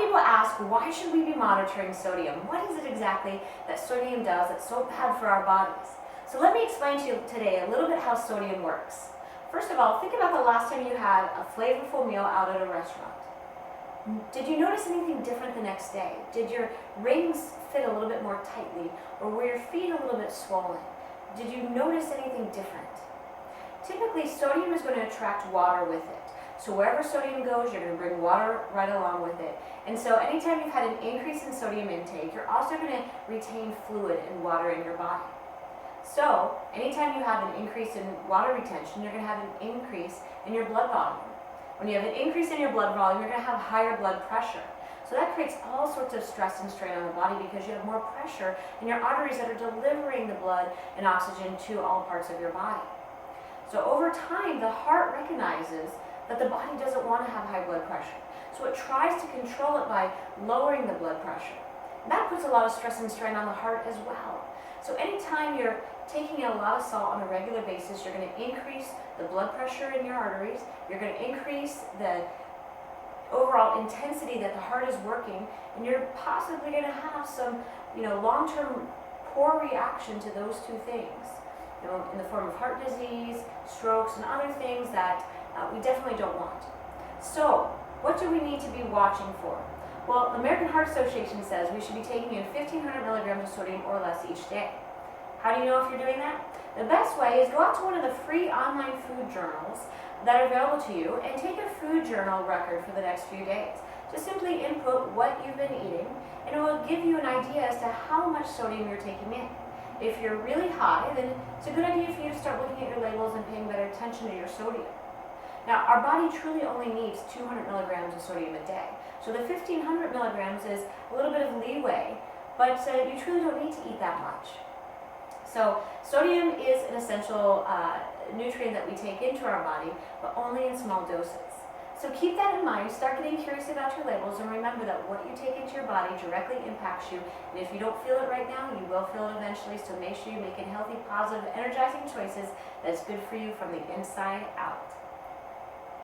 people ask, why should we be monitoring sodium? What is it exactly that sodium does that's so bad for our bodies? So let me explain to you today a little bit how sodium works. First of all, think about the last time you had a flavorful meal out at a restaurant. Did you notice anything different the next day? Did your rings fit a little bit more tightly, or were your feet a little bit swollen? Did you notice anything different? Typically, sodium is going to attract water with it. So wherever sodium goes, you're going to bring water right along with it. And so anytime you've had an increase in sodium intake, you're also going to retain fluid and water in your body. So anytime you have an increase in water retention, you're going to have an increase in your blood volume. When you have an increase in your blood volume, you're going to have higher blood pressure. So that creates all sorts of stress and strain on the body because you have more pressure in your arteries that are delivering the blood and oxygen to all parts of your body. So over time, the heart recognizes that the body doesn't want to have high blood pressure. So it tries to control it by lowering the blood pressure. And that puts a lot of stress and strain on the heart as well. So anytime you're taking in a lot of salt on a regular basis, you're going to increase the blood pressure in your arteries, you're going to increase the overall intensity that the heart is working, and you're possibly going to have some, long-term poor reaction to those two things, in the form of heart disease, strokes, and other things that we definitely don't want. So, what do we need to be watching for? Well, the American Heart Association says we should be taking in 1,500 milligrams of sodium or less each day. How do you know if you're doing that? The best way is go out to one of the free online food journals that are available to you and take a food journal record for the next few days. Just simply input what you've been eating, and it will give you an idea as to how much sodium you're taking in. If you're really high, then it's a good idea for you to start looking at your labels and paying better attention to your sodium. Now, our body truly only needs 200 milligrams of sodium a day. So the 1,500 milligrams is a little bit of leeway, but you truly don't need to eat that much. So sodium is an essential nutrient that we take into our body, but only in small doses. So keep that in mind, start getting curious about your labels, and remember that what you take into your body directly impacts you. And if you don't feel it right now, you will feel it eventually, so make sure you're making healthy, positive, energizing choices that's good for you from the inside out.